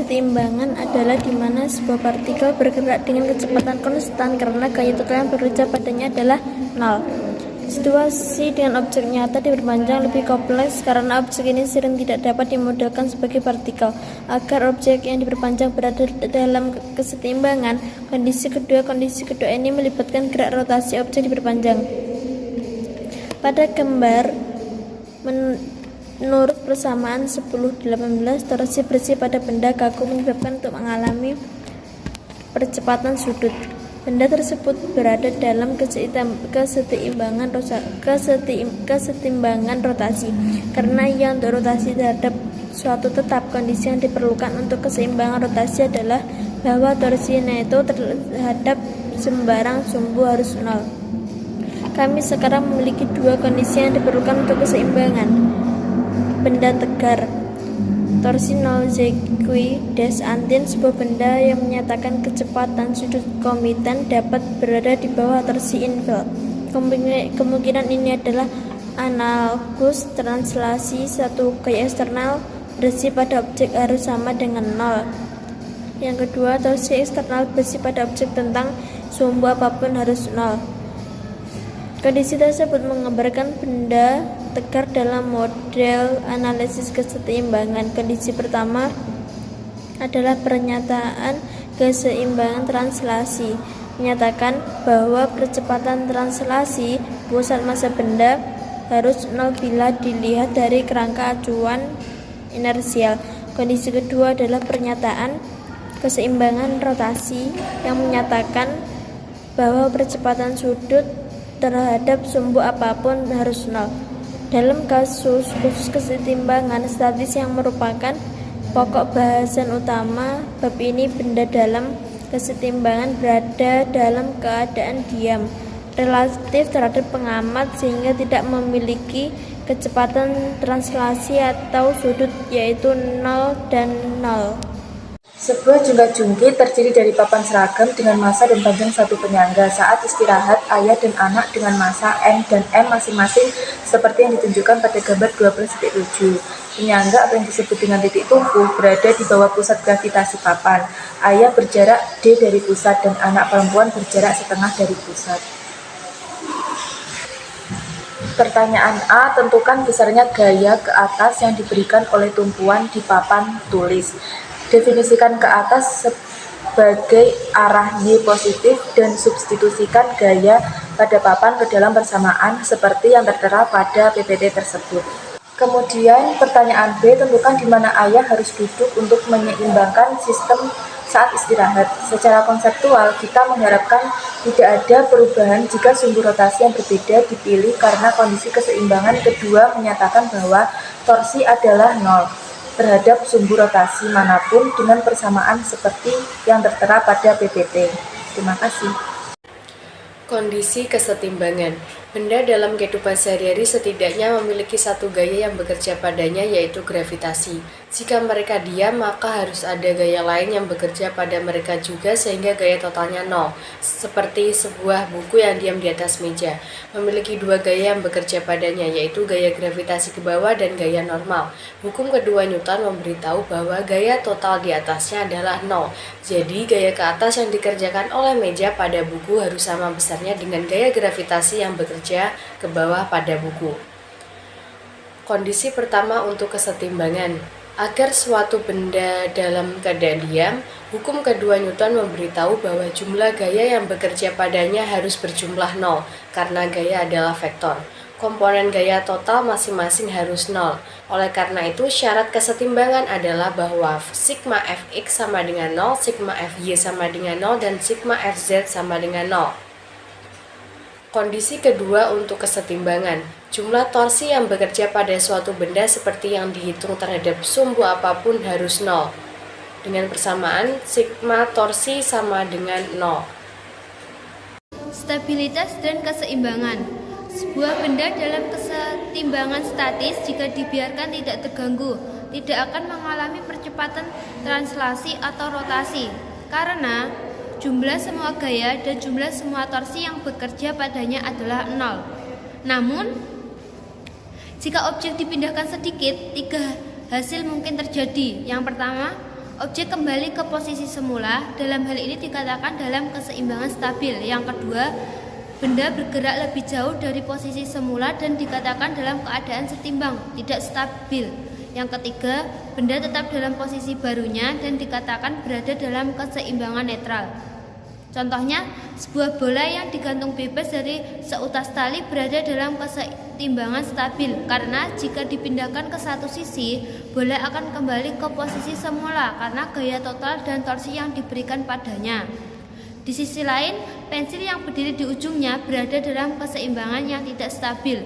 kesetimbangan adalah di mana sebuah partikel bergerak dengan kecepatan konstan karena gaya total yang bekerja padanya adalah nol. Situasi dengan objek nyata diperpanjang lebih kompleks karena objek ini sering tidak dapat dimodelkan sebagai partikel. Agar objek yang diperpanjang berada dalam kesetimbangan, kondisi kedua ini melibatkan gerak rotasi objek diperpanjang. Pada gambar menurut persamaan 10-18, torsi bersih pada benda kaku menyebabkan untuk mengalami percepatan sudut. Benda tersebut berada dalam kesetimbangan rotasi. Karena yang untuk rotasi terhadap suatu tetap, kondisi yang diperlukan untuk keseimbangan rotasi adalah bahwa torsi itu terhadap sembarang sumbu harus nol. Kami sekarang memiliki dua kondisi yang diperlukan untuk keseimbangan benda tegar. Torsi nol Zeequey Antin, sebuah benda yang menyatakan kecepatan sudut komitan dapat berada di bawah torsi infeld. Kemungkinan ini adalah analogous translasi satu gaya eksternal bersih pada objek harus sama dengan nol. Yang kedua, torsi eksternal bersih pada objek tentang sumbu apapun harus nol. Kondisi tersebut menggambarkan benda tegar dalam model analisis keseimbangan. Kondisi pertama adalah pernyataan keseimbangan translasi, menyatakan bahwa percepatan translasi pusat massa benda harus nol bila dilihat dari kerangka acuan inersial. Kondisi kedua adalah pernyataan keseimbangan rotasi yang menyatakan bahwa percepatan sudut terhadap sumbu apapun harus nol. Dalam kasus khusus kesetimbangan statis yang merupakan pokok bahasan utama bab ini, benda dalam kesetimbangan berada dalam keadaan diam relatif terhadap pengamat sehingga tidak memiliki kecepatan translasi atau sudut yaitu 0 dan 0. Sebuah jungkat-jungkit terdiri dari papan seragam dengan massa dan panjang satu penyangga. Saat istirahat, ayah dan anak dengan massa N dan M masing-masing seperti yang ditunjukkan pada gambar 12.7. Penyangga atau yang disebut dengan titik tumpu berada di bawah pusat gravitasi papan. Ayah berjarak D dari pusat dan anak perempuan berjarak setengah dari pusat. Pertanyaan A. Tentukan besarnya gaya ke atas yang diberikan oleh tumpuan di papan tulis. Definisikan ke atas sebagai arah Y positif dan substitusikan gaya pada papan ke dalam persamaan seperti yang tertera pada PPT tersebut. Kemudian pertanyaan B. Tentukan di mana ayah harus duduk untuk menyeimbangkan sistem saat istirahat. Secara konseptual, kita mengharapkan tidak ada perubahan jika sumbu rotasi yang berbeda dipilih karena kondisi keseimbangan kedua menyatakan bahwa torsi adalah nol terhadap sumbu rotasi manapun dengan persamaan seperti yang tertera pada PPT. Terima kasih. Kondisi kesetimbangan. Benda dalam kehidupan sehari-hari setidaknya memiliki satu gaya yang bekerja padanya, yaitu gravitasi. Jika mereka diam, maka harus ada gaya lain yang bekerja pada mereka juga sehingga gaya totalnya nol. Seperti sebuah buku yang diam di atas meja. Memiliki dua gaya yang bekerja padanya, yaitu gaya gravitasi ke bawah dan gaya normal. Hukum kedua Newton memberitahu bahwa gaya total di atasnya adalah nol. Jadi gaya ke atas yang dikerjakan oleh meja pada buku harus sama besarnya dengan gaya gravitasi yang bekerja ke bawah pada buku. Kondisi pertama untuk kesetimbangan. Agar suatu benda dalam keadaan diam, hukum kedua Newton memberitahu bahwa jumlah gaya yang bekerja padanya harus berjumlah nol, karena gaya adalah vektor. Komponen gaya total masing-masing harus nol. Oleh karena itu, syarat kesetimbangan adalah bahwa sigma fx sama dengan 0, sigma fy sama dengan 0, dan sigma fz sama dengan 0. Kondisi kedua untuk kesetimbangan. Jumlah torsi yang bekerja pada suatu benda seperti yang dihitung terhadap sumbu apapun harus nol. Dengan persamaan, sigma torsi sama dengan 0. Stabilitas dan keseimbangan. Sebuah benda dalam kesetimbangan statis jika dibiarkan tidak terganggu, tidak akan mengalami percepatan translasi atau rotasi, karena jumlah semua gaya dan jumlah semua torsi yang bekerja padanya adalah 0. Namun, jika objek dipindahkan sedikit, tiga hasil mungkin terjadi. Yang pertama, objek kembali ke posisi semula. Dalam hal ini dikatakan dalam keseimbangan stabil. Yang kedua, benda bergerak lebih jauh dari posisi semula dan dikatakan dalam keadaan setimbang, tidak stabil. Yang ketiga, benda tetap dalam posisi barunya dan dikatakan berada dalam keseimbangan netral. Contohnya, sebuah bola yang digantung bebas dari seutas tali berada dalam keseimbangan stabil karena jika dipindahkan ke satu sisi, bola akan kembali ke posisi semula karena gaya total dan torsi yang diberikan padanya. Di sisi lain, pensil yang berdiri di ujungnya berada dalam keseimbangan yang tidak stabil.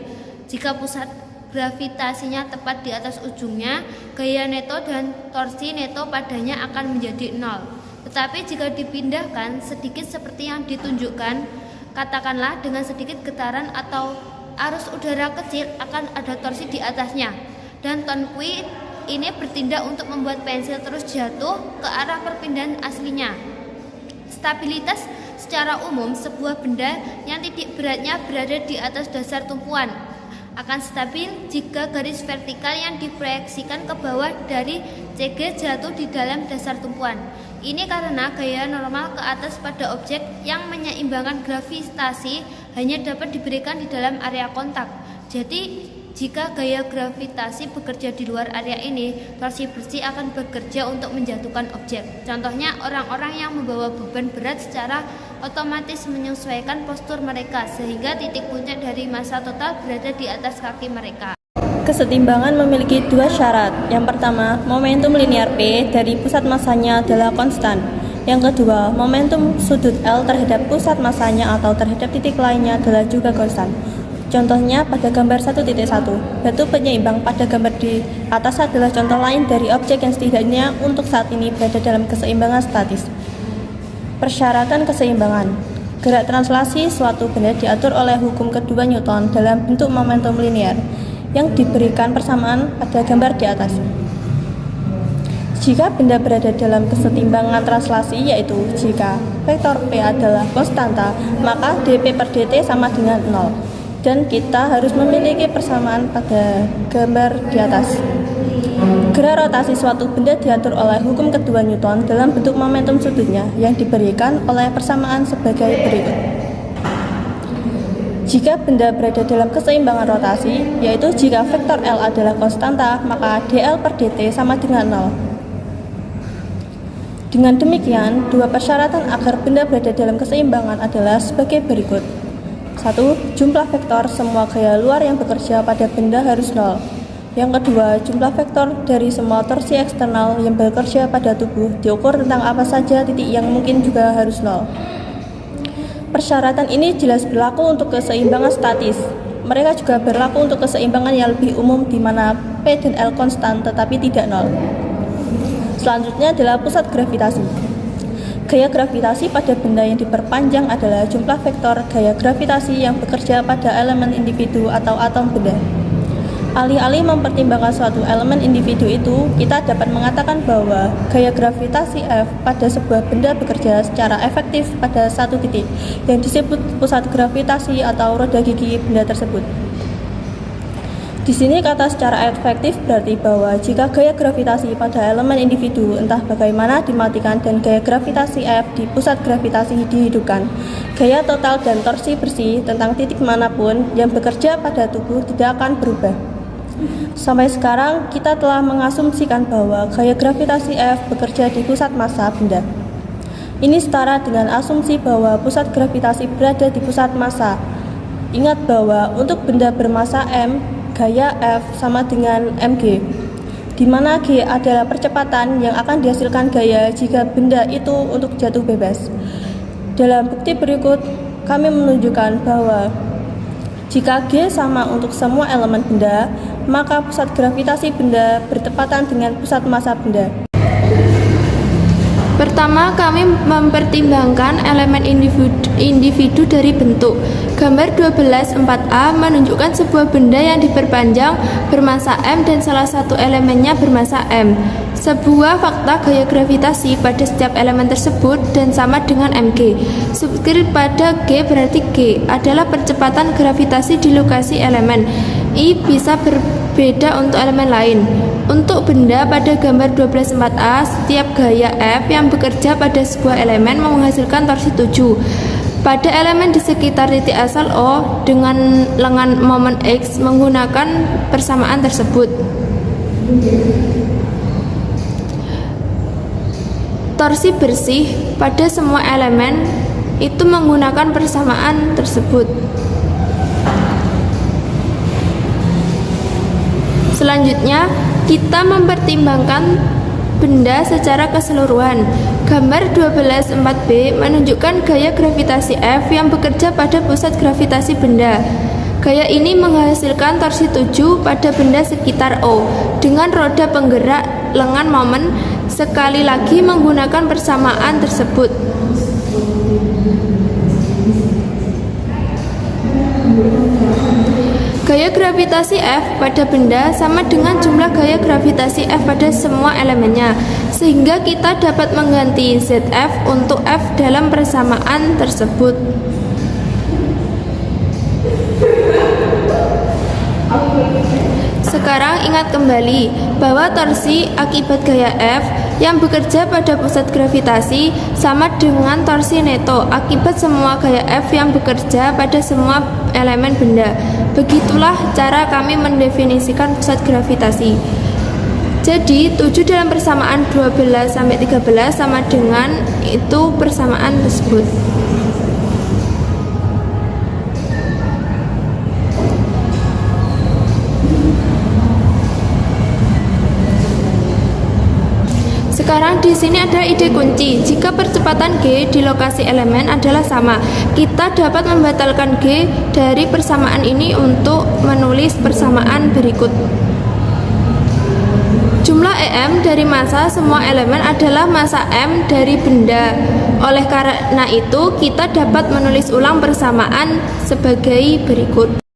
Jika pusat gravitasinya tepat di atas ujungnya, gaya neto dan torsi neto padanya akan menjadi nol. Tetapi jika dipindahkan sedikit seperti yang ditunjukkan, katakanlah dengan sedikit getaran atau arus udara kecil, akan ada torsi di atasnya. Dan Tonqui ini bertindak untuk membuat pensil terus jatuh ke arah perpindahan aslinya. Stabilitas secara umum, sebuah benda yang titik beratnya berada di atas dasar tumpuan akan stabil jika garis vertikal yang diproyeksikan ke bawah dari CG jatuh di dalam dasar tumpuan. Ini karena gaya normal ke atas pada objek yang menyeimbangkan gravitasi hanya dapat diberikan di dalam area kontak. Jadi, jika gaya gravitasi bekerja di luar area ini, torsi bersih akan bekerja untuk menjatuhkan objek. Contohnya, orang-orang yang membawa beban berat secara otomatis menyesuaikan postur mereka sehingga titik puncak dari massa total berada di atas kaki mereka. Kesetimbangan memiliki dua syarat. Yang pertama, momentum linear P dari pusat massanya adalah konstan. Yang kedua, momentum sudut L terhadap pusat massanya atau terhadap titik lainnya adalah juga konstan. Contohnya pada gambar 1.1, batu penyeimbang pada gambar di atas adalah contoh lain dari objek yang setidaknya untuk saat ini berada dalam keseimbangan statis. Persyaratan keseimbangan. Gerak translasi suatu benda diatur oleh hukum kedua Newton dalam bentuk momentum linear yang diberikan persamaan pada gambar di atas. Jika benda berada dalam kesetimbangan translasi, yaitu jika vektor P adalah konstanta, maka dP per dt sama dengan 0. Dan kita harus memiliki persamaan pada gambar di atas. Gerak rotasi suatu benda diatur oleh hukum kedua Newton dalam bentuk momentum sudutnya yang diberikan oleh persamaan sebagai berikut. Jika benda berada dalam keseimbangan rotasi, yaitu jika vektor L adalah konstanta, maka dL per dt sama dengan 0. Dengan demikian, dua persyaratan agar benda berada dalam keseimbangan adalah sebagai berikut. 1. Jumlah vektor semua gaya luar yang bekerja pada benda harus 0. Yang kedua, jumlah vektor dari semua torsi eksternal yang bekerja pada tubuh diukur tentang apa saja titik yang mungkin juga harus 0. Persyaratan ini jelas berlaku untuk keseimbangan statis. Mereka juga berlaku untuk keseimbangan yang lebih umum di mana P dan L konstan tetapi tidak 0. Selanjutnya adalah pusat gravitasi. Gaya gravitasi pada benda yang diperpanjang adalah jumlah vektor gaya gravitasi yang bekerja pada elemen individu atau atom benda. Alih-alih mempertimbangkan suatu elemen individu itu, kita dapat mengatakan bahwa gaya gravitasi F pada sebuah benda bekerja secara efektif pada satu titik yang disebut pusat gravitasi atau roda gigi benda tersebut. Di sini kata secara efektif berarti bahwa jika gaya gravitasi pada elemen individu entah bagaimana dimatikan dan gaya gravitasi F di pusat gravitasi dihidupkan, gaya total dan torsi bersih tentang titik manapun yang bekerja pada tubuh tidak akan berubah. Sampai sekarang kita telah mengasumsikan bahwa gaya gravitasi F bekerja di pusat massa benda. Ini setara dengan asumsi bahwa pusat gravitasi berada di pusat massa. Ingat bahwa untuk benda bermassa M, gaya F sama dengan mg, di mana g adalah percepatan yang akan dihasilkan gaya jika benda itu untuk jatuh bebas. Dalam bukti berikut, kami menunjukkan bahwa jika g sama untuk semua elemen benda, maka pusat gravitasi benda bertepatan dengan pusat massa benda. Pertama, kami mempertimbangkan elemen individu dari bentuk. Gambar 12.4a menunjukkan sebuah benda yang diperpanjang bermassa M dan salah satu elemennya bermassa M. Sebuah fakta gaya gravitasi pada setiap elemen tersebut dan sama dengan mg. Subskrip pada G berarti G adalah percepatan gravitasi di lokasi elemen. I bisa berbeda untuk elemen lain. Untuk benda pada gambar 12.4a, setiap gaya F yang bekerja pada sebuah elemen menghasilkan torsi 7. Pada elemen di sekitar titik asal O dengan lengan momen X menggunakan persamaan tersebut. Torsi bersih pada semua elemen itu menggunakan persamaan tersebut. Selanjutnya, kita mempertimbangkan benda secara keseluruhan. Gambar 12.4b menunjukkan gaya gravitasi F yang bekerja pada pusat gravitasi benda. Gaya ini menghasilkan torsi 7 pada benda sekitar O dengan roda penggerak lengan momen sekali lagi menggunakan persamaan tersebut. Gaya gravitasi F pada benda sama dengan jumlah gaya gravitasi F pada semua elemennya, sehingga kita dapat mengganti ZF untuk F dalam persamaan tersebut. Sekarang ingat kembali bahwa torsi akibat gaya F yang bekerja pada pusat gravitasi sama dengan torsi neto akibat semua gaya F yang bekerja pada semua elemen benda. Begitulah cara kami mendefinisikan pusat gravitasi. Jadi 7 dalam persamaan 12 sampai 13 sama dengan itu persamaan tersebut. Sekarang di sini ada ide kunci. Jika percepatan G di lokasi elemen adalah sama, kita dapat membatalkan G dari persamaan ini untuk menulis persamaan berikut. Jumlah EM dari massa semua elemen adalah massa M dari benda. Oleh karena itu, kita dapat menulis ulang persamaan sebagai berikut.